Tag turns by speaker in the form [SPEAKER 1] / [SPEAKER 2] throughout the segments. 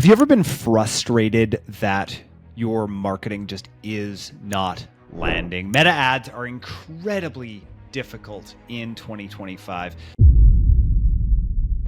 [SPEAKER 1] Have you ever been frustrated that your marketing just is not landing? Meta ads are incredibly difficult in 2025.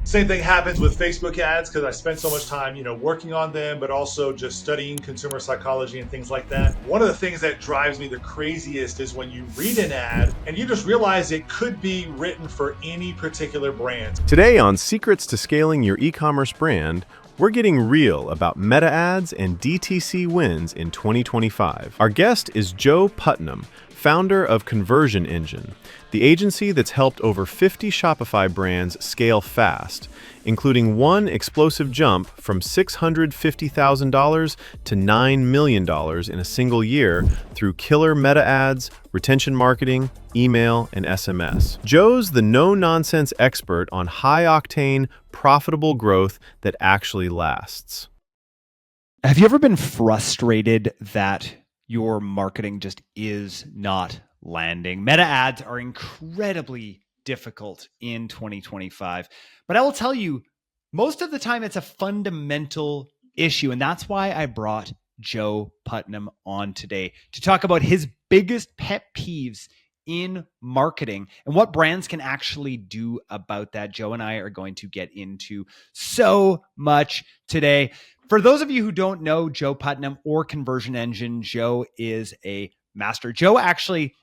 [SPEAKER 2] Same thing happens with Facebook ads because I spend so much time, working on them, but also just studying consumer psychology and things like that. One of the things that drives me the craziest is when you read an ad and you just realize it could be written for any particular brand.
[SPEAKER 3] Today on Secrets to Scaling Your E-commerce Brand, we're getting real about meta ads and DTC wins in 2025. Our guest is Joe Putnam, founder of Conversion Engine, the agency that's helped over 50 Shopify brands scale fast, including one explosive jump from $650,000 to $9 million in a single year through killer meta ads, retention marketing, email, and SMS. Joe's the no-nonsense expert on high-octane, profitable growth that actually lasts.
[SPEAKER 1] Have you ever been frustrated that your marketing just is not landing? Meta ads are incredibly difficult in 2025. But I will tell you, most of the time it's a fundamental issue. And that's why I brought Joe Putnam on today to talk about his biggest pet peeves in marketing and what brands can actually do about that. Joe and I are going to get into so much today. For those of you who don't know Joe Putnam or Conversion Engine, Joe is a master. Joe actually,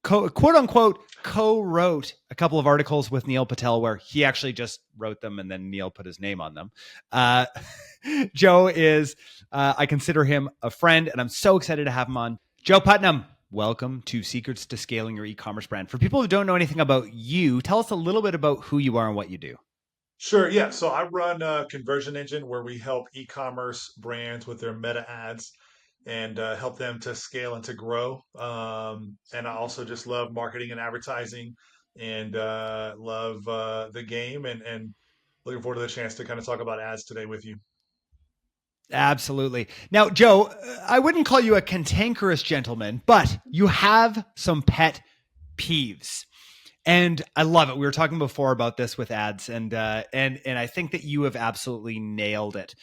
[SPEAKER 1] quote unquote, co-wrote a couple of articles with Neil Patel where he actually just wrote them and then Neil put his name on them. Joe is, I consider him a friend, and I'm so excited to have him on. Joe Putnam, welcome to Secrets to Scaling Your E-commerce Brand. For people who don't know anything about you, tell us a little bit about who you are and what you do.
[SPEAKER 2] Sure, yeah. So I run a Conversion Engine where we help e-commerce brands with their meta ads and help them to scale and to grow. And I also just love marketing and advertising and love the game and looking forward to the chance to kind of talk about ads today with you.
[SPEAKER 1] Absolutely. Now, Joe, I wouldn't call you a cantankerous gentleman, but you have some pet peeves. And I love it. We were talking before about this with ads, and I think that you have absolutely nailed it.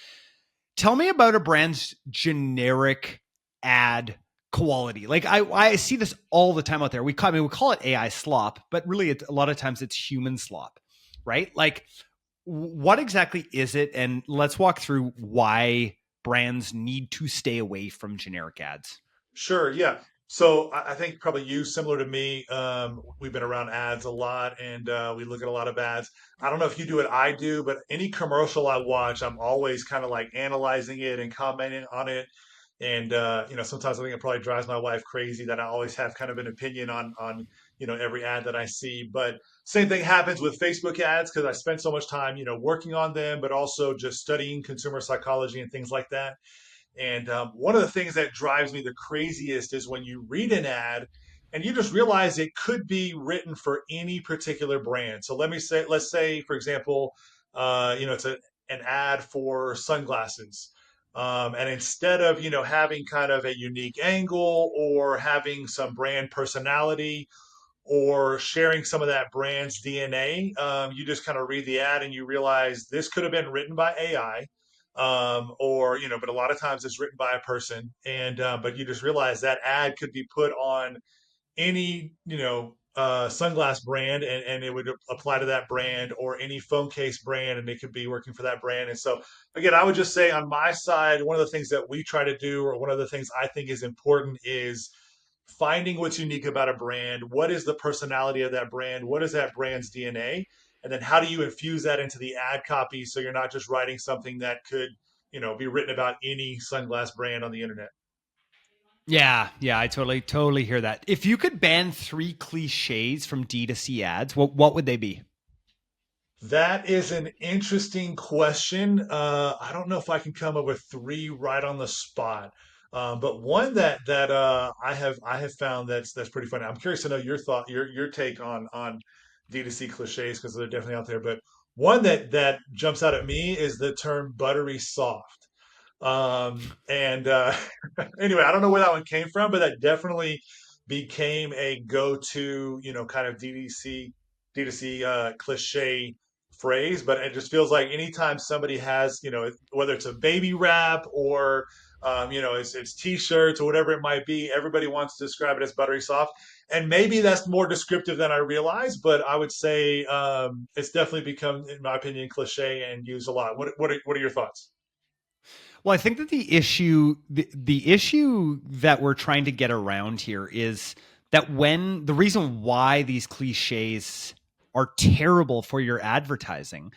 [SPEAKER 1] Tell me about a brand's generic ad quality. Like I see this all the time out there. We call it AI slop, but really a lot of times it's human slop, right? Like what exactly is it? And let's walk through why brands need to stay away from generic ads.
[SPEAKER 2] Sure, yeah. So I think probably you, similar to me, we've been around ads a lot and we look at a lot of ads. I don't know if you do what I do, but any commercial I watch, I'm always kind of like analyzing it and commenting on it. And sometimes I think it probably drives my wife crazy that I always have kind of an opinion on every ad that I see. But same thing happens with Facebook ads because I spend so much time working on them, but also just studying consumer psychology and things like that. And one of the things that drives me the craziest is when you read an ad and you just realize it could be written for any particular brand. So let's say, for example, it's an ad for sunglasses. And instead of, having kind of a unique angle or having some brand personality or sharing some of that brand's DNA, you just kind of read the ad and you realize this could have been written by AI, but a lot of times it's written by a person, and but you just realize that ad could be put on any sunglass brand, and it would apply to that brand, or any phone case brand, and it could be working for that brand. And so again, I would just say on my side, one of the things that we try to do, or one of the things I think is important, is finding what's unique about a brand. What is the personality of that brand? What is that brand's DNA? And then how do you infuse that into the ad copy so you're not just writing something that could, be written about any sunglass brand on the internet?
[SPEAKER 1] Yeah, I totally hear that. If you could ban 3 cliches from D2C ads, what would they be?
[SPEAKER 2] That is an interesting question. I don't know if I can come up with three right on the spot, but one that I have found that's pretty funny. I'm curious to know your take on D2C cliches because they're definitely out there. But one that jumps out at me is the term buttery soft. And anyway, I don't know where that one came from, but that definitely became a go-to, kind of D2C cliche phrase, but it just feels like anytime somebody has, whether it's a baby wrap or it's t-shirts or whatever it might be, everybody wants to describe it as buttery soft. And maybe that's more descriptive than I realized, but I would say it's definitely become, in my opinion, cliche and used a lot. What are your thoughts?
[SPEAKER 1] Well, I think that the issue that we're trying to get around here is that when the reason why these cliches are terrible for your advertising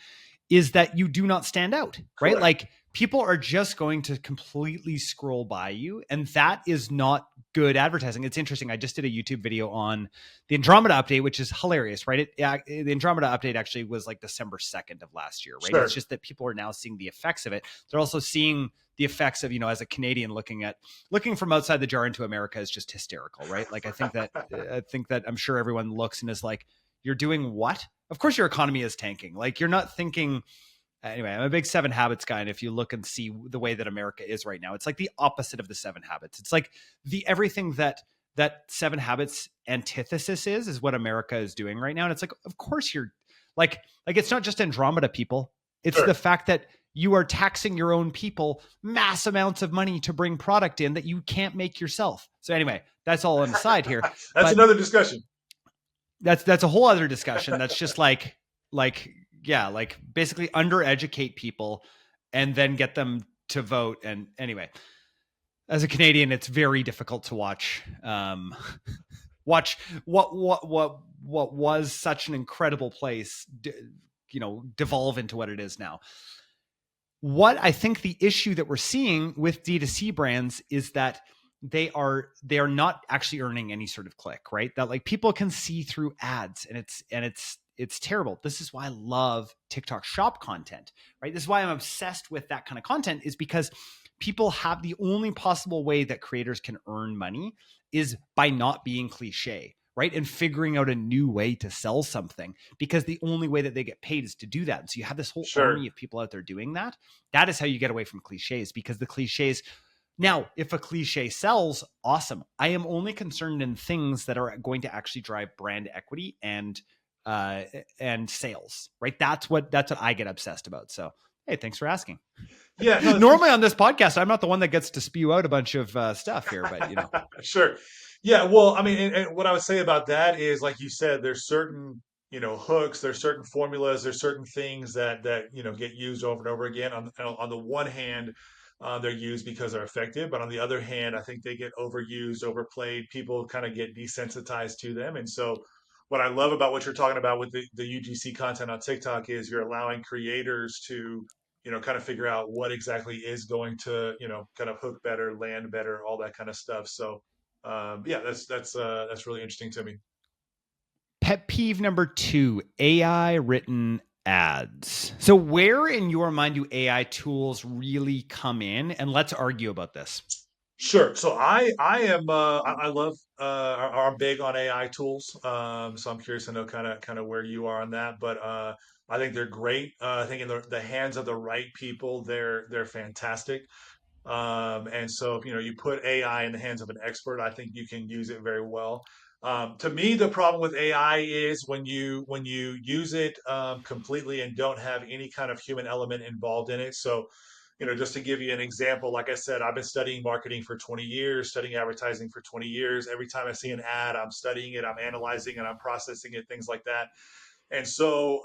[SPEAKER 1] is that you do not stand out, right?
[SPEAKER 2] Correct.
[SPEAKER 1] Like people are just going to completely scroll by you, and that is not good advertising. It's interesting. I just did a YouTube video on the Andromeda update, which is hilarious, right? The Andromeda update actually was like December 2nd of last year, right? It's
[SPEAKER 2] Sure.
[SPEAKER 1] just that people are now seeing the effects of it. They're also seeing the effects of, as a Canadian looking from outside the jar into America is just hysterical, right? Like I think that I'm sure everyone looks and is like, you're doing what? Of course your economy is tanking. Like you're not thinking. Anyway, I'm a big Seven Habits guy, and if you look and see the way that America is right now, it's like the opposite of the Seven Habits. It's like the everything that Seven Habits antithesis is what America is doing right now. And it's like, of course you're like it's not just Andromeda people. It's the
[SPEAKER 2] Sure.
[SPEAKER 1] fact that you are taxing your own people mass amounts of money to bring product in that you can't make yourself. So anyway, that's all on the side here.
[SPEAKER 2] That's
[SPEAKER 1] But
[SPEAKER 2] another discussion.
[SPEAKER 1] that's a whole other discussion. That's just like yeah, like basically undereducate people and then get them to vote. And anyway, as a Canadian, it's very difficult to watch what was such an incredible place devolve into what it is now. What I think the issue that we're seeing with D2C brands is that they are not actually earning any sort of click, right? That like people can see through ads, and it's terrible. This is why I love TikTok shop content, right? This is why I'm obsessed with that kind of content, is because people have the only possible way that creators can earn money is by not being cliche, right? And figuring out a new way to sell something, because the only way that they get paid is to do that. And so you have this whole
[SPEAKER 2] Sure.
[SPEAKER 1] army of people out there doing that. That is how you get away from cliches, because the cliches now, if a cliche sells, awesome. I am only concerned in things that are going to actually drive brand equity uh, and sales, right? That's what I get obsessed about. So, hey, thanks for asking.
[SPEAKER 2] Yeah. No.
[SPEAKER 1] Normally on this podcast, I'm not the one that gets to spew out a bunch of stuff here, but
[SPEAKER 2] Sure. Yeah. Well, I mean, and what I would say about that is, like you said, there's certain, hooks, there's certain formulas, there's certain things that get used over and over again. On the one hand, they're used because they're effective, but on the other hand, I think they get overused, overplayed. People kind of get desensitized to them, and so. What I love about what you're talking about with the UGC content on TikTok is you're allowing creators to kind of figure out what exactly is going to, kind of hook better, land better, all that kind of stuff. So, yeah, that's really interesting to me.
[SPEAKER 1] pet peeve number 2, AI written ads. So where in your mind do AI tools really come in? And let's argue about this.
[SPEAKER 2] Sure. So I am I love are big on AI tools. So I'm curious to know kind of where you are on that. But I think they're great. I think in the hands of the right people, they're fantastic. And so if you put AI in the hands of an expert, I think you can use it very well. To me, the problem with AI is when you use it completely and don't have any kind of human element involved in it. So, just to give you an example, like I said, I've been studying marketing for 20 years, studying advertising for 20 years. Every time I see an ad, I'm studying it, I'm analyzing it, I'm processing it, things like that. And so,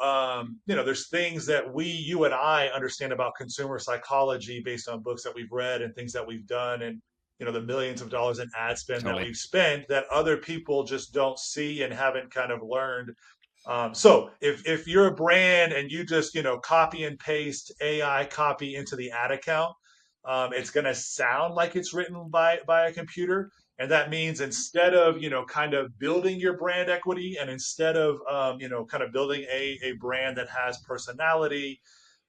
[SPEAKER 2] there's things that you and I understand about consumer psychology based on books that we've read and things that we've done, and the millions of dollars in ad spend that
[SPEAKER 1] Totally.
[SPEAKER 2] we've spent that other people just don't see and haven't kind of learned. So if you're a brand and you just copy and paste AI copy into the ad account, it's going to sound like it's written by a computer, and that means instead of kind of building your brand equity, and instead of kind of building a brand that has personality,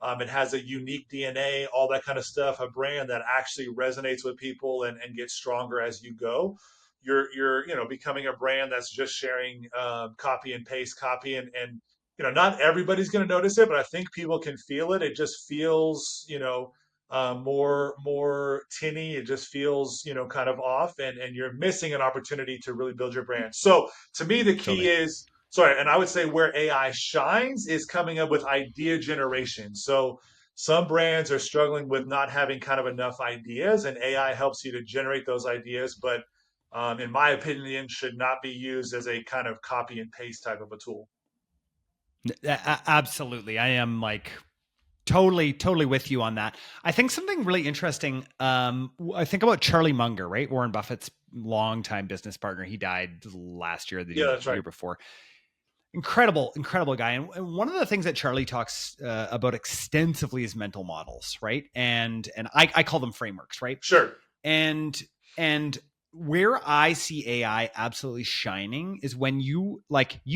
[SPEAKER 2] it has a unique DNA, all that kind of stuff, a brand that actually resonates with people and gets stronger as you go. You're becoming a brand that's just sharing copy and paste copy, and not everybody's going to notice it, but I think people can feel it. It just feels more tinny. It just feels kind of off, and you're missing an opportunity to really build your brand. So to me, the key
[SPEAKER 1] Totally.
[SPEAKER 2] is sorry, and I would say where AI shines is coming up with idea generation. So some brands are struggling with not having kind of enough ideas, and AI helps you to generate those ideas. But in my opinion, should not be used as a kind of copy and paste type of a tool.
[SPEAKER 1] Absolutely. I am like totally with you on that. I think something really interesting. I think about Charlie Munger, right? Warren Buffett's longtime business partner. He died last year,
[SPEAKER 2] Yeah,
[SPEAKER 1] the
[SPEAKER 2] that's right.
[SPEAKER 1] year before. Incredible guy. And one of the things that Charlie talks about extensively is mental models, right? And I call them frameworks, right?
[SPEAKER 2] Sure.
[SPEAKER 1] And where I see AI absolutely shining is when you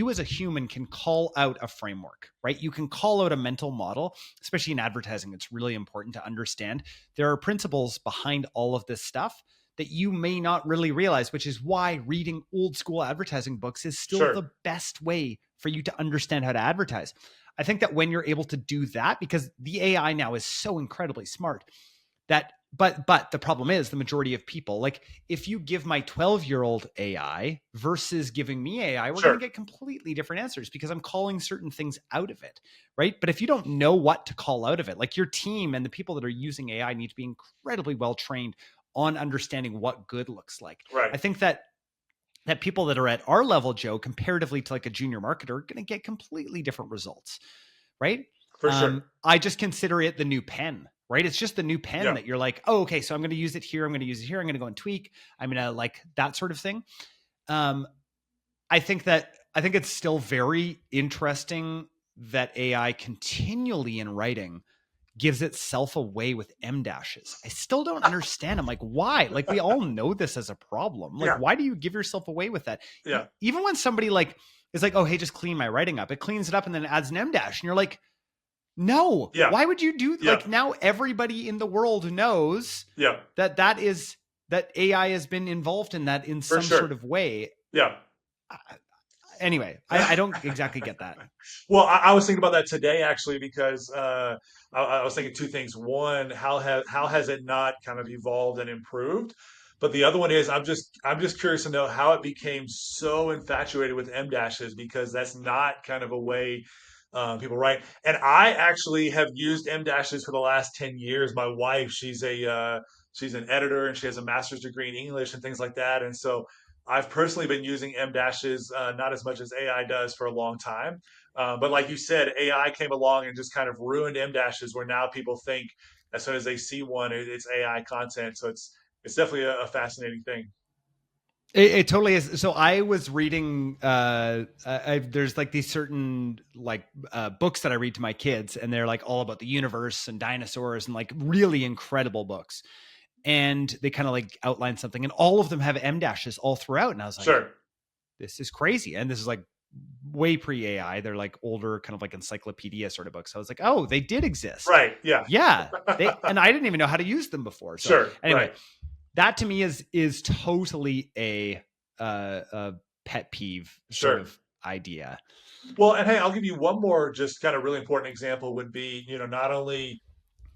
[SPEAKER 1] as a human can call out a framework, right? You can call out a mental model, especially in advertising. It's really important to understand there are principles behind all of this stuff that you may not really realize, which is why reading old school advertising books is still
[SPEAKER 2] Sure.
[SPEAKER 1] the best way for you to understand how to advertise. I think that when you're able to do that, because the AI now is so incredibly smart, that but the problem is the majority of people, like if you give my 12-year-old AI versus giving me AI, we're going to
[SPEAKER 2] Sure.
[SPEAKER 1] get completely different answers because I'm calling certain things out of it, right? But if you don't know what to call out of it, like your team and the people that are using AI need to be incredibly well trained on understanding what good looks like.
[SPEAKER 2] Right.
[SPEAKER 1] I think that people that are at our level, Joe, comparatively to like a junior marketer, are going to get completely different results, right?
[SPEAKER 2] For sure.
[SPEAKER 1] I just consider it the new pen, right? It's just the new pen
[SPEAKER 2] Yeah.
[SPEAKER 1] that you're like, oh, okay, so I'm going to use it here. I'm going to use it here. I'm going to go and tweak. I'm going to like that sort of thing. Um, I think it's still very interesting that AI continually in writing gives itself away with M dashes. I still don't understand. I'm like, why? Like, we all know this as a problem. Like,
[SPEAKER 2] Yeah.
[SPEAKER 1] why do you give yourself away with that?
[SPEAKER 2] Yeah.
[SPEAKER 1] Even when somebody like is like, oh, hey, just clean my writing up, it cleans it up and then adds an M dash, and you're like, no,
[SPEAKER 2] Yeah.
[SPEAKER 1] why would you do
[SPEAKER 2] Yeah.
[SPEAKER 1] like now everybody in the world knows
[SPEAKER 2] Yeah.
[SPEAKER 1] that AI has been involved in that in
[SPEAKER 2] For
[SPEAKER 1] some
[SPEAKER 2] sure.
[SPEAKER 1] sort of way.
[SPEAKER 2] Yeah.
[SPEAKER 1] Anyway, I don't exactly get that.
[SPEAKER 2] Well, I was thinking about that today actually because I was thinking two things. One, how has it not kind of evolved and improved? But the other one is I'm just curious to know how it became so infatuated with M dashes because that's not kind of a way people write. And I actually have used M dashes for the last 10 years. My wife, she's an editor and she has a master's degree in English and things like that. And so I've personally been using M dashes, not as much as AI does for a long time. But like you said, AI came along and just kind of ruined M dashes, where now people think as soon as they see one, it's AI content. So it's definitely a fascinating thing.
[SPEAKER 1] It totally is. So I was reading. There's like these certain like books that I read to my kids, and they're like all about the universe and dinosaurs and like really incredible books. And they kind of like outline something, and all of them have M dashes all throughout. And I was like,
[SPEAKER 2] Sure.
[SPEAKER 1] this is crazy. And this is like way pre AI. They're like older, kind of like encyclopedia sort of books. So I was like, oh, they did exist.
[SPEAKER 2] Right. Yeah.
[SPEAKER 1] Yeah, and I didn't even know how to use them before. So
[SPEAKER 2] Sure.
[SPEAKER 1] anyway,
[SPEAKER 2] Right.
[SPEAKER 1] that to me is totally a pet peeve sort
[SPEAKER 2] Sure.
[SPEAKER 1] of idea.
[SPEAKER 2] Well, and hey, I'll give you one more just kind of really important example would be, not only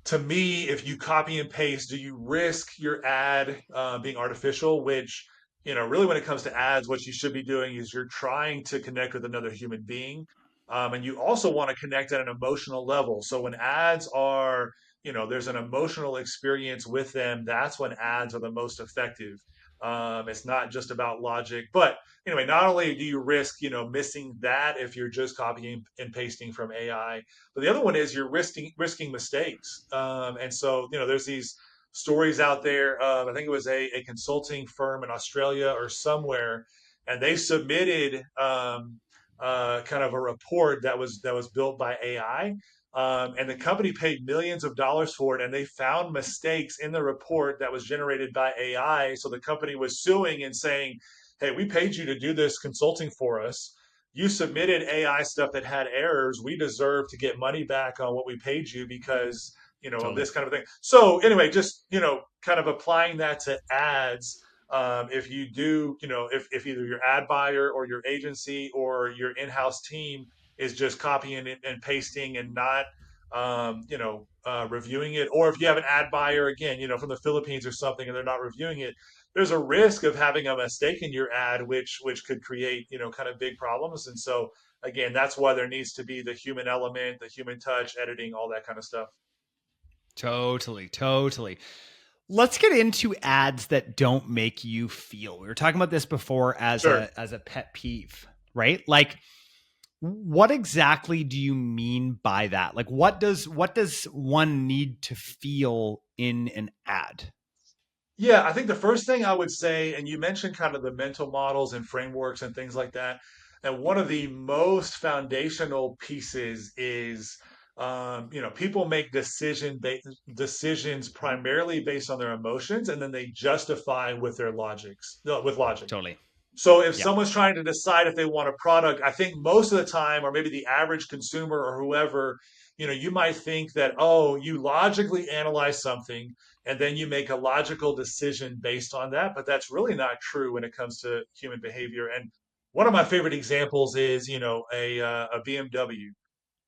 [SPEAKER 2] to me, if you copy and paste, do you risk your ad being artificial? Which, really when it comes to ads, what you should be doing is you're trying to connect with another human being. And you also want to connect at an emotional level. So when ads are, there's an emotional experience with them, that's when ads are the most effective. It's not just about logic. But anyway, not only do you risk, missing that if you're just copying and pasting from AI, but the other one is you're risking mistakes. And so, there's these stories out there. I think it was a consulting firm in Australia or somewhere, and they submitted kind of a report that was built by AI. And the company paid millions of dollars for it, and they found mistakes in the report that was generated by AI. So the company was suing and saying, "Hey, we paid you to do this consulting for us. You submitted AI stuff that had errors. We deserve to get money back on what we paid you because, of
[SPEAKER 1] Totally.
[SPEAKER 2] this kind of thing." So anyway, just, kind of applying that to ads. If you do, if either your ad buyer or your agency or your in-house team is just copying and pasting and not reviewing it, or if you have an ad buyer again, from the Philippines or something, and they're not reviewing it, there's a risk of having a mistake in your ad, which could create, kind of big problems. And so again, that's why there needs to be the human element, the human touch, editing, all that kind of stuff.
[SPEAKER 1] Totally, totally. Let's get into ads that don't make you feel. We were talking about this before as
[SPEAKER 2] Sure.
[SPEAKER 1] a pet peeve, right? Like, what exactly do you mean by that? Like, what does one need to feel in an ad?
[SPEAKER 2] Yeah, I think the first thing I would say, and you mentioned kind of the mental models and frameworks and things like that, and one of the most foundational pieces is, people make decisions primarily based on their emotions, and then they justify with their logics, no, with logic.
[SPEAKER 1] Totally.
[SPEAKER 2] So if
[SPEAKER 1] Yep.
[SPEAKER 2] someone's trying to decide if they want a product, I think most of the time, or maybe the average consumer or whoever, you might think that, oh, you logically analyze something and then you make a logical decision based on that. But that's really not true when it comes to human behavior. And one of my favorite examples is, a BMW.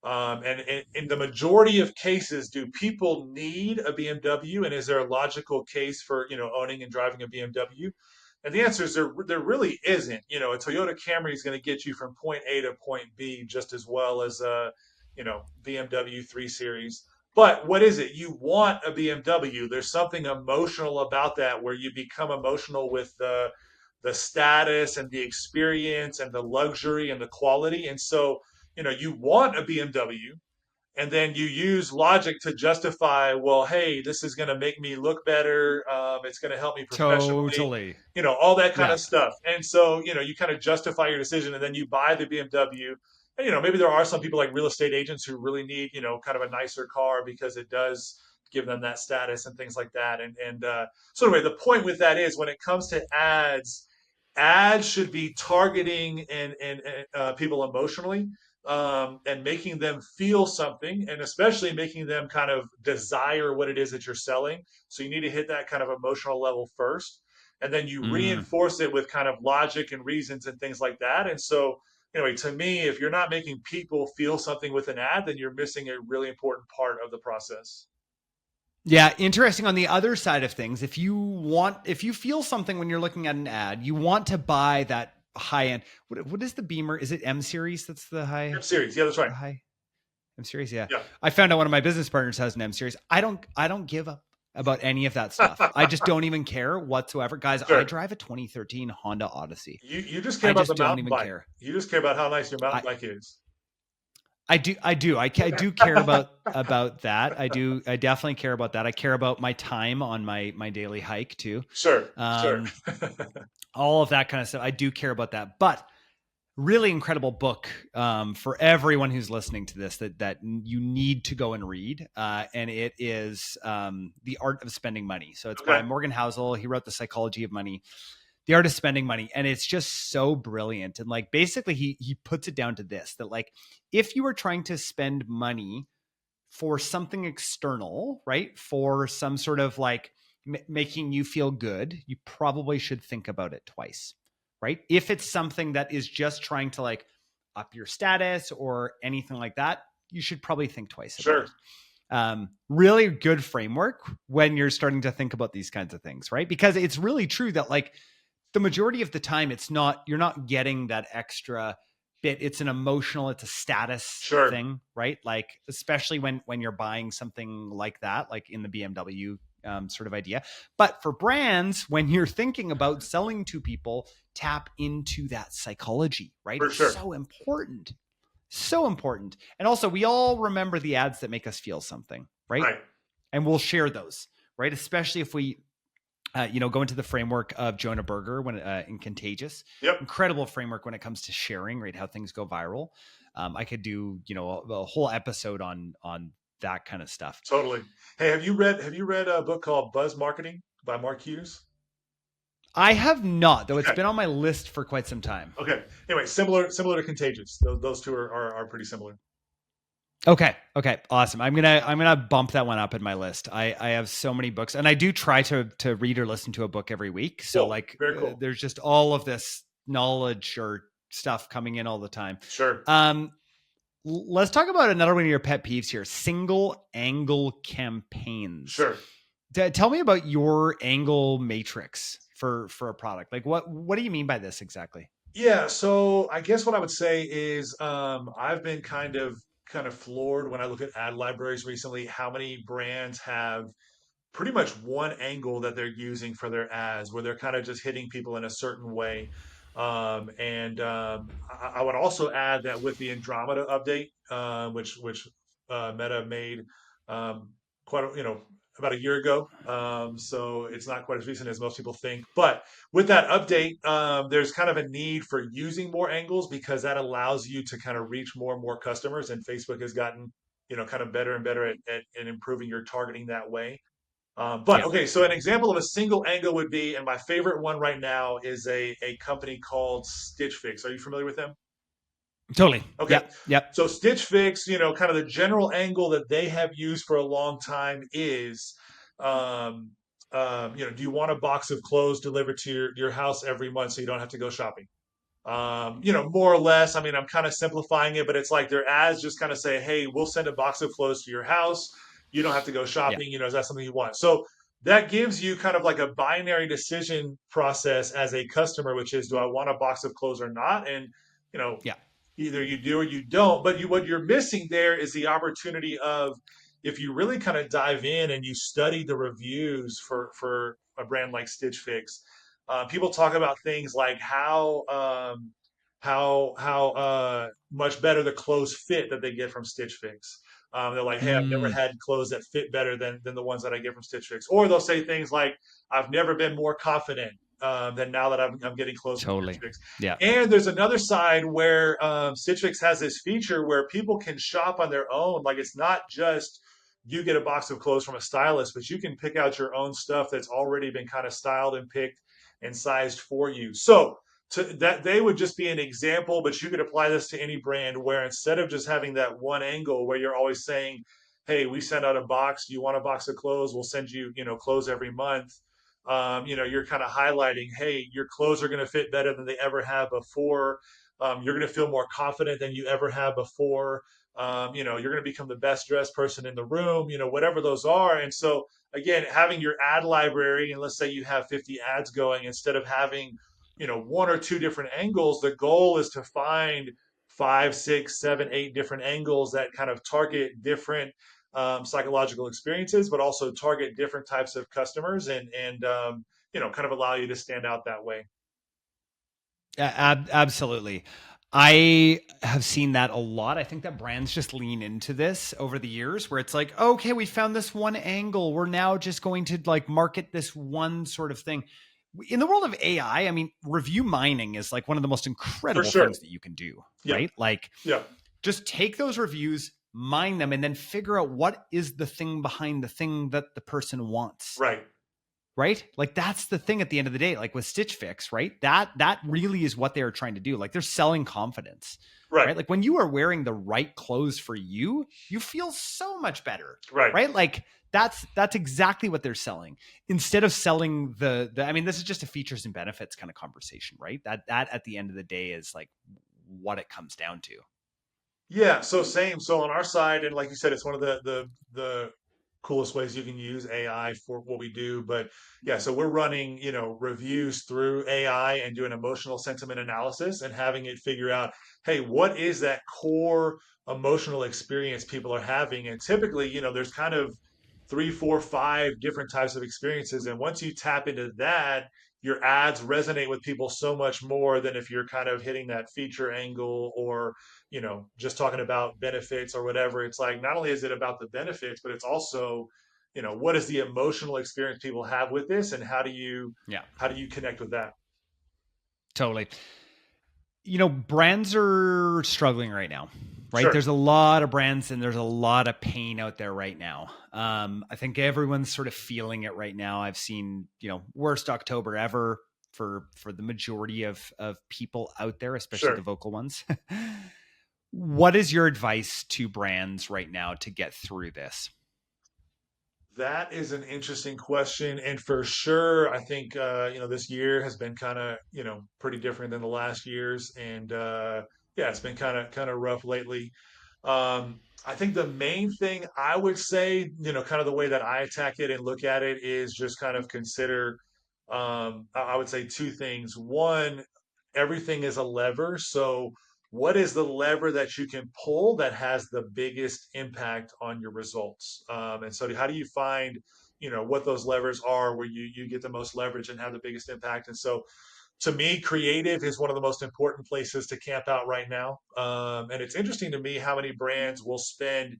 [SPEAKER 2] And in the majority of cases, do people need a BMW? And is there a logical case for, owning and driving a BMW? And the answer is there really isn't. A Toyota Camry is going to get you from point A to point B just as well as a, BMW 3 Series. But what is it? You want a BMW. There's something emotional about that where you become emotional with the status and the experience and the luxury and the quality. And so, you want a BMW, and then you use logic to justify, well, hey, this is going to make me look better, it's going to help me professionally,
[SPEAKER 1] Totally.
[SPEAKER 2] all that kind
[SPEAKER 1] Yeah.
[SPEAKER 2] of stuff. And so, you kind of justify your decision, and then you buy the BMW. And maybe there are some people like real estate agents who really need, kind of a nicer car because it does give them that status and things like that. So anyway, the point with that is when it comes to ads should be targeting and people emotionally, and making them feel something, and especially making them kind of desire what it is that you're selling. So you need to hit that kind of emotional level first, and then you
[SPEAKER 1] Mm.
[SPEAKER 2] reinforce it with kind of logic and reasons and things like that. And so, anyway, to me, if you're not making people feel something with an ad, then you're missing a really important part of the process.
[SPEAKER 1] Yeah, interesting. On the other side of things, if you feel something when you're looking at an ad, you want to buy that high end. What is the Beamer? Is it M series? That's the
[SPEAKER 2] M series, yeah, that's right.
[SPEAKER 1] high M series. Yeah,
[SPEAKER 2] Yeah,
[SPEAKER 1] I found out one of my business partners has an M series. I don't give up about any of that stuff. I just don't even care whatsoever, guys. I
[SPEAKER 2] sure.
[SPEAKER 1] drive a 2013 Honda Odyssey.
[SPEAKER 2] You just care
[SPEAKER 1] I
[SPEAKER 2] about the
[SPEAKER 1] just don't
[SPEAKER 2] mountain
[SPEAKER 1] even
[SPEAKER 2] bike.
[SPEAKER 1] care.
[SPEAKER 2] You just care about how nice your mountain
[SPEAKER 1] I
[SPEAKER 2] bike is.
[SPEAKER 1] I do care about that. I definitely care about that. I care about my time on my daily hike too.
[SPEAKER 2] Sure, sure.
[SPEAKER 1] Um, all of that kind of stuff. I do care about that. But really incredible book, for everyone who's listening to this that you need to go and read. And it is, The Art of Spending Money. So it's by
[SPEAKER 2] Okay,
[SPEAKER 1] Morgan Housel. He wrote The Psychology of Money, The Art of Spending Money. And it's just so brilliant. And like, basically he puts it down to this, that like, if you are trying to spend money for something external, right? For some sort of like making you feel good, you probably should think about it twice, right? If it's something that is just trying to like up your status or anything like that, you should probably think twice about
[SPEAKER 2] sure,
[SPEAKER 1] it. Really good framework when you're starting to think about these kinds of things, right? Because it's really true that like the majority of the time you're not getting that extra bit. It's an emotional, it's a status
[SPEAKER 2] sure.
[SPEAKER 1] thing, right? Like especially when you're buying something like that, like in the BMW sort of idea. But for brands, when you're thinking about selling to people, tap into that psychology, right?
[SPEAKER 2] For
[SPEAKER 1] It's
[SPEAKER 2] sure.
[SPEAKER 1] so important. So important. And also we all remember the ads that make us feel something, right?
[SPEAKER 2] Right.
[SPEAKER 1] And we'll share those, right? Especially if we go into the framework of Jonah Berger when in Contagious.
[SPEAKER 2] Yep.
[SPEAKER 1] Incredible framework when it comes to sharing, right? How things go viral. I could do a whole episode on that kind of stuff.
[SPEAKER 2] Totally. Hey, have you read a book called Buzz Marketing by Mark Hughes?
[SPEAKER 1] I have not, though. It's
[SPEAKER 2] Okay.
[SPEAKER 1] been on my list for quite some time.
[SPEAKER 2] Okay. Anyway, similar to Contagious. Those two are pretty similar.
[SPEAKER 1] Okay. Awesome. I'm gonna bump that one up in my list. I have so many books, and I do try to read or listen to a book every week. So
[SPEAKER 2] Cool.
[SPEAKER 1] like,
[SPEAKER 2] Very cool.
[SPEAKER 1] there's just all of this knowledge or stuff coming in all the time.
[SPEAKER 2] Sure.
[SPEAKER 1] Let's talk about another one of your pet peeves here: single angle campaigns.
[SPEAKER 2] Sure.
[SPEAKER 1] Tell me about your angle matrix for a product. Like what do you mean by this exactly?
[SPEAKER 2] Yeah, so I guess what I would say is I've been kind of floored when I look at ad libraries recently, how many brands have pretty much one angle that they're using for their ads, where they're kind of just hitting people in a certain way. I would also add that with the Andromeda update, which Meta made um, about a year ago, so it's not quite as recent as most people think. But with that update, there's kind of a need for using more angles because that allows you to kind of reach more and more customers, and Facebook has gotten kind of better and better at improving your targeting that way. But
[SPEAKER 1] Yeah,
[SPEAKER 2] okay, so an example of a single angle would be, and my favorite one right now is a company called Stitch Fix. Are you familiar with them?
[SPEAKER 1] totally.
[SPEAKER 2] Okay,
[SPEAKER 1] Yep, yep.
[SPEAKER 2] so Stitch Fix, kind of the general angle that they have used for a long time is, um, do you want a box of clothes delivered to your house every month so you don't have to go shopping? More or less. I mean, I'm kind of simplifying it, but it's like their ads just kind of say, "Hey, we'll send a box of clothes to your house. You don't have to go
[SPEAKER 1] Yeah.
[SPEAKER 2] shopping. Is that something you want?" So that gives you kind of like a binary decision process as a customer, which is, do I want a box of clothes or not? And you know,
[SPEAKER 1] Yeah.
[SPEAKER 2] either you do or you don't. But what you're missing there is the opportunity of, if you really kind of dive in and you study the reviews for a brand like Stitch Fix, people talk about things like how much better the clothes fit that they get from Stitch Fix. They're like, "Hey, I've never
[SPEAKER 1] Mm,
[SPEAKER 2] had clothes that fit better than the ones that I get from Stitch Fix," or they'll say things like, "I've never been more confident than now that I'm getting clothes from Stitch
[SPEAKER 1] totally.
[SPEAKER 2] Fix."
[SPEAKER 1] Yeah.
[SPEAKER 2] And there's another side where Stitch Fix has this feature where people can shop on their own. Like, it's not just you get a box of clothes from a stylist, but you can pick out your own stuff that's already been kind of styled and picked and sized for you. So that they would just be an example, but you could apply this to any brand where instead of just having that one angle where you're always saying, "Hey, we send out a box. Do you want a box of clothes? We'll send you, clothes every month." You're kind of highlighting, "Hey, your clothes are going to fit better than they ever have before. You're going to feel more confident than you ever have before. You're going to become the best dressed person in the room, whatever those are." And so, again, having your ad library, and let's say you have 50 ads going, instead of having, one or two different angles, the goal is to find five, six, seven, eight different angles that kind of target different psychological experiences, but also target different types of customers, and kind of allow you to stand out that way.
[SPEAKER 1] Absolutely. I have seen that a lot. I think that brands just lean into this over the years where it's like, okay, we found this one angle. We're now just going to like market this one sort of thing. In the world of AI, I mean, review mining is like one of the most
[SPEAKER 2] For
[SPEAKER 1] incredible
[SPEAKER 2] sure.
[SPEAKER 1] things that you can do,
[SPEAKER 2] Yeah.
[SPEAKER 1] right? Like
[SPEAKER 2] Yeah.
[SPEAKER 1] just take those reviews, mine them, and then figure out what is the thing behind the thing that the person wants,
[SPEAKER 2] Right.
[SPEAKER 1] right? Like that's the thing at the end of the day. Like with Stitch Fix, right? That really is what they are trying to do. Like they're selling confidence,
[SPEAKER 2] Right.
[SPEAKER 1] right? Like when you are wearing the right clothes for you, you feel so much better,
[SPEAKER 2] Right.
[SPEAKER 1] right? Like that's exactly what they're selling. Instead of selling the I mean, this is just a features and benefits kind of conversation, right? That at the end of the day is like what it comes down to.
[SPEAKER 2] Yeah, so same. So on our side, and like you said, it's one of the coolest ways you can use AI for what we do. But yeah, so we're running, reviews through AI and doing emotional sentiment analysis and having it figure out, hey, what is that core emotional experience people are having? And typically, there's kind of three, four, five different types of experiences. And once you tap into that, your ads resonate with people so much more than if you're kind of hitting that feature angle, or just talking about benefits or whatever. It's like, not only is it about the benefits, but it's also, what is the emotional experience people have with this, and
[SPEAKER 1] Yeah,
[SPEAKER 2] how do you connect with that?
[SPEAKER 1] totally. Brands are struggling right now, right?
[SPEAKER 2] Sure.
[SPEAKER 1] There's a lot of brands and there's a lot of pain out there right now. I think everyone's sort of feeling it right now. I've seen, worst October ever for the majority of people out there, especially the
[SPEAKER 2] Sure.
[SPEAKER 1] vocal ones. What is your advice to brands right now to get through this?
[SPEAKER 2] That is an interesting question. And for sure, I think, this year has been kind of, pretty different than the last years. And yeah, it's been kind of rough lately. I think the main thing I would say, kind of the way that I attack it and look at it is just kind of consider, I would say two things. One, everything is a lever. So, what is the lever that you can pull that has the biggest impact on your results? And so, how do you find, what those levers are where you get the most leverage and have the biggest impact? And so, to me, creative is one of the most important places to camp out right now. And it's interesting to me how many brands will spend,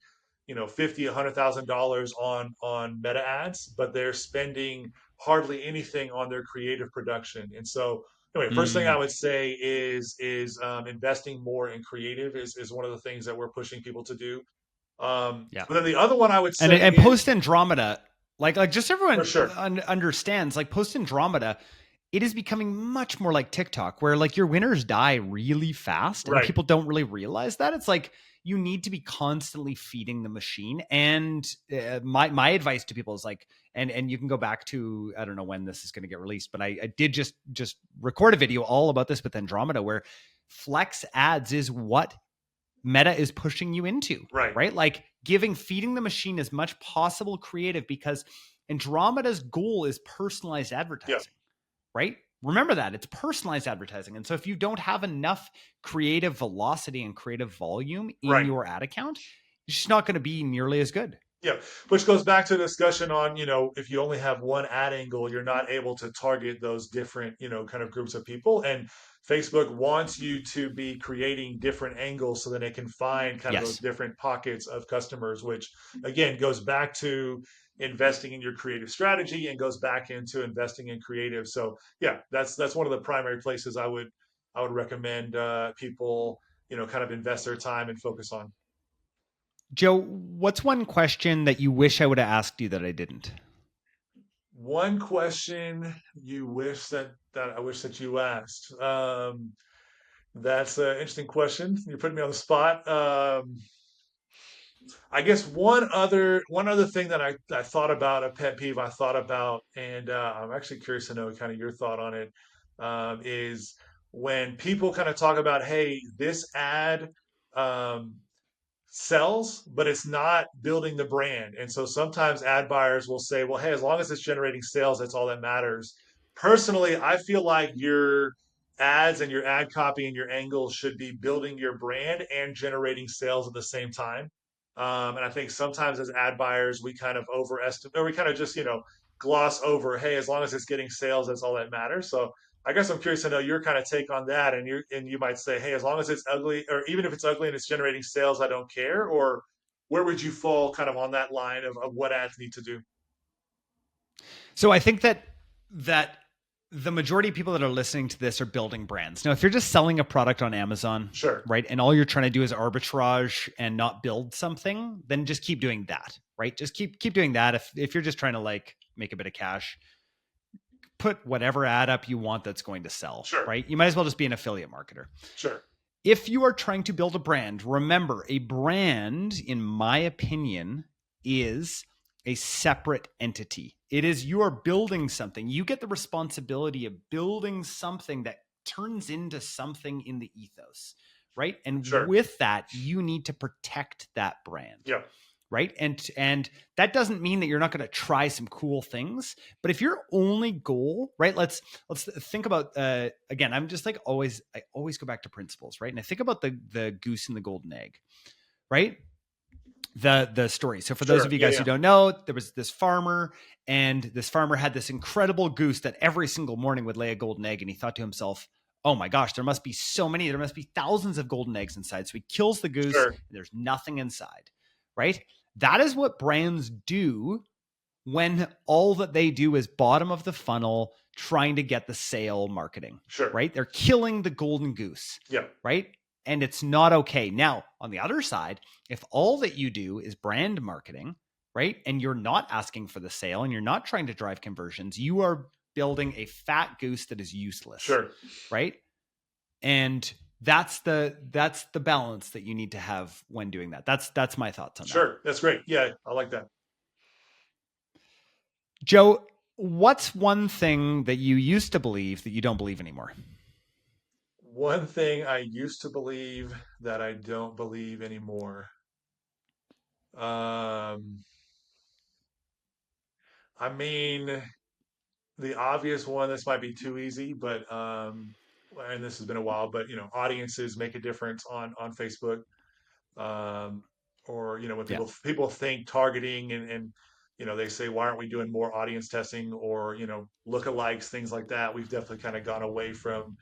[SPEAKER 2] 50, $100,000 on meta ads, but they're spending hardly anything on their creative production. And so, anyway, first thing I
[SPEAKER 1] Mm,
[SPEAKER 2] would say is investing more in creative is one of the things that we're pushing people to do.
[SPEAKER 1] yeah.
[SPEAKER 2] But then the other one I would
[SPEAKER 1] And
[SPEAKER 2] say
[SPEAKER 1] and
[SPEAKER 2] is
[SPEAKER 1] post-Andromeda, like just
[SPEAKER 2] for
[SPEAKER 1] everyone
[SPEAKER 2] sure,
[SPEAKER 1] understands, like post-Andromeda, it is becoming much more like TikTok, where like your winners die really fast, and
[SPEAKER 2] right,
[SPEAKER 1] people don't really realize that. It's like you need to be constantly feeding the machine. And my advice to people is like, and you can go back to, I don't know when this is going to get released, but I did just record a video all about this with Andromeda, where flex ads is what Meta is pushing you into,
[SPEAKER 2] right,
[SPEAKER 1] right? Like feeding the machine as much possible creative, because Andromeda's goal is personalized
[SPEAKER 2] yeah,
[SPEAKER 1] advertising, right? Remember that it's personalized advertising. And so if you don't have enough creative velocity and creative volume in
[SPEAKER 2] right.
[SPEAKER 1] your ad account, it's just not going to be nearly as good.
[SPEAKER 2] Yeah, which goes back to the discussion on, if you only have one ad angle, you're not able to target those different, kind of groups of people. And Facebook wants you to be creating different angles so that it can find kind of those
[SPEAKER 1] Yes.
[SPEAKER 2] different pockets of customers, which again goes back to investing in your creative strategy and goes back into investing in creative. So yeah, that's one of the primary places I would recommend people, kind of invest their time and focus on.
[SPEAKER 1] Joe, what's one question that you wish I would have asked you that I didn't?
[SPEAKER 2] One question you wish that I wish that you asked. That's an interesting question. You're putting me on the spot. I guess one other thing that I thought about, a pet peeve I thought about, and I'm actually curious to know kind of your thought on it. Is when people kind of talk about, hey, this ad um, sells, but it's not building the brand. And so sometimes ad buyers will say, well, hey, as long as it's generating sales, that's all that matters. Personally, I feel like your ads and your ad copy and your angles should be building your brand and generating sales at the same time. And I think sometimes as ad buyers, we kind of overestimate, or we kind of just, gloss over, hey, as long as it's getting sales, that's all that matters. So I guess I'm curious to know your kind of take on that. And you might say, hey, as long as it's ugly, or even if it's ugly and it's generating sales, I don't care. Or where would you fall kind of on that line of what ads need to do?
[SPEAKER 1] So I think that the majority of people that are listening to this are building brands. Now, if you're just selling a product on Amazon,
[SPEAKER 2] Sure,
[SPEAKER 1] right, and all you're trying to do is arbitrage and not build something, then just keep doing that, right? Just keep doing that. If you're just trying to like make a bit of cash, put whatever ad up you want that's going to sell,
[SPEAKER 2] sure,
[SPEAKER 1] right? You might as well just be an affiliate marketer.
[SPEAKER 2] sure,
[SPEAKER 1] If you are trying to build a brand, remember, a brand, in my opinion, is a separate entity. It is, you are building something. You get the responsibility of building something that turns into something in the ethos, right? And
[SPEAKER 2] sure.
[SPEAKER 1] with that, you need to protect that brand,
[SPEAKER 2] Yeah,
[SPEAKER 1] right? And that doesn't mean that you're not going to try some cool things, but if your only goal, right, let's think about again, I'm just like I always go back to principles, right? And I think about the goose and the golden egg, right? The story. So for those
[SPEAKER 2] sure.
[SPEAKER 1] of you
[SPEAKER 2] Yeah,
[SPEAKER 1] guys who
[SPEAKER 2] yeah,
[SPEAKER 1] don't know, there was this farmer, and this farmer had this incredible goose that every single morning would lay a golden egg, and he thought to himself, oh my gosh, there must be so many, there must be thousands of golden eggs inside. So he kills the goose
[SPEAKER 2] sure,
[SPEAKER 1] and there's nothing inside, right? That is what brands do when all that they do is bottom of the funnel trying to get the sale marketing,
[SPEAKER 2] sure.
[SPEAKER 1] right? They're killing the golden goose,
[SPEAKER 2] Yeah,
[SPEAKER 1] right? And it's not okay. Now, on the other side, if all that you do is brand marketing, right, and you're not asking for the sale and you're not trying to drive conversions, you are building a fat goose that is useless,
[SPEAKER 2] sure,
[SPEAKER 1] right? And that's the balance that you need to have when doing that. That's my thoughts on that.
[SPEAKER 2] sure. That's great. Yeah, I like that.
[SPEAKER 1] Joe, what's one thing that you used to believe that you don't believe anymore?
[SPEAKER 2] One thing I used to believe that I don't believe anymore. Um, I mean, the obvious one, this might be too easy, but and this has been a while, but audiences make a difference on Facebook. Um, or when
[SPEAKER 1] Yeah.
[SPEAKER 2] people think targeting and they say, why aren't we doing more audience testing or lookalikes, things like that. We've definitely kind of gone away from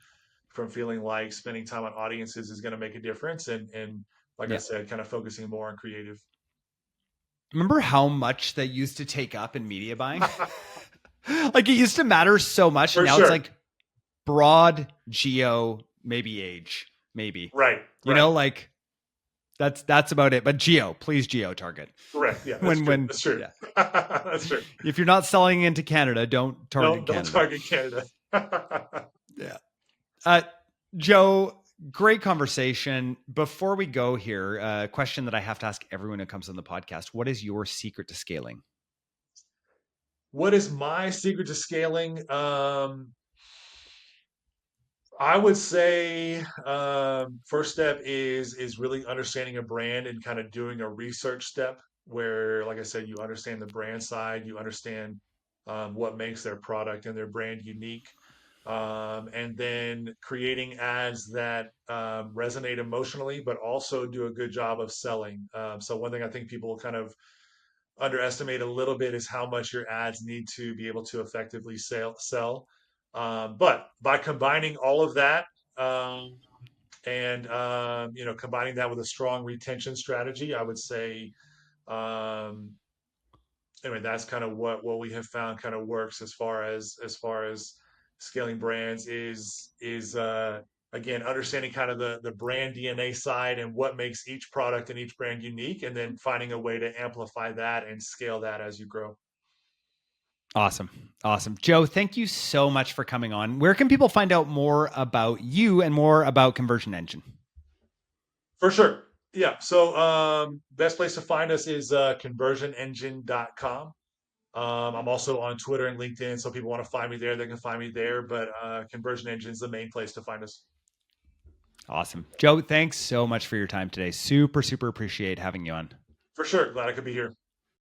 [SPEAKER 2] feeling like spending time on audiences is going to make a difference, and like I
[SPEAKER 1] Yeah.
[SPEAKER 2] said, kind of focusing more on creative.
[SPEAKER 1] Remember how much that used to take up in media buying? Like it used to matter so much. And
[SPEAKER 2] For
[SPEAKER 1] now it's
[SPEAKER 2] sure.
[SPEAKER 1] like broad, geo, maybe age, maybe,
[SPEAKER 2] Right. Right.
[SPEAKER 1] like that's about it. But please geo target.
[SPEAKER 2] Correct. Yeah, that's
[SPEAKER 1] when,
[SPEAKER 2] true.
[SPEAKER 1] when,
[SPEAKER 2] That's true.
[SPEAKER 1] yeah.
[SPEAKER 2] That's true.
[SPEAKER 1] If you're not selling into Canada, don't target
[SPEAKER 2] Don't
[SPEAKER 1] Canada.
[SPEAKER 2] target Canada.
[SPEAKER 1] Yeah. Uh, Joe, great conversation. Before we go here, a question that I have to ask everyone who comes on the podcast: what is your secret to scaling?
[SPEAKER 2] What is my secret to scaling? I would say first step is really understanding a brand and kind of doing a research step where, like I said, you understand the brand side, you understand what makes their product and their brand unique, and then creating ads that resonate emotionally, but also do a good job of selling. So one thing I think people kind of underestimate a little bit is how much your ads need to be able to effectively sell. But by combining all of that, um, and combining that with a strong retention strategy, I would say um, anyway, that's kind of what we have found kind of works as far as scaling brands is again understanding kind of the brand DNA side and what makes each product and each brand unique, and then finding a way to amplify that and scale that as you grow.
[SPEAKER 1] Awesome. Awesome. Joe, thank you so much for coming on. Where can people find out more about you and more about Conversion Engine?
[SPEAKER 2] For sure. Yeah. So best place to find us is conversionengine.com. I'm also on Twitter and LinkedIn, so people want to find me there, they can find me there. But Conversion Engine is the main place to find us.
[SPEAKER 1] Awesome. Joe, thanks so much for your time today. Super, super appreciate having you on.
[SPEAKER 2] For sure. Glad I could be here.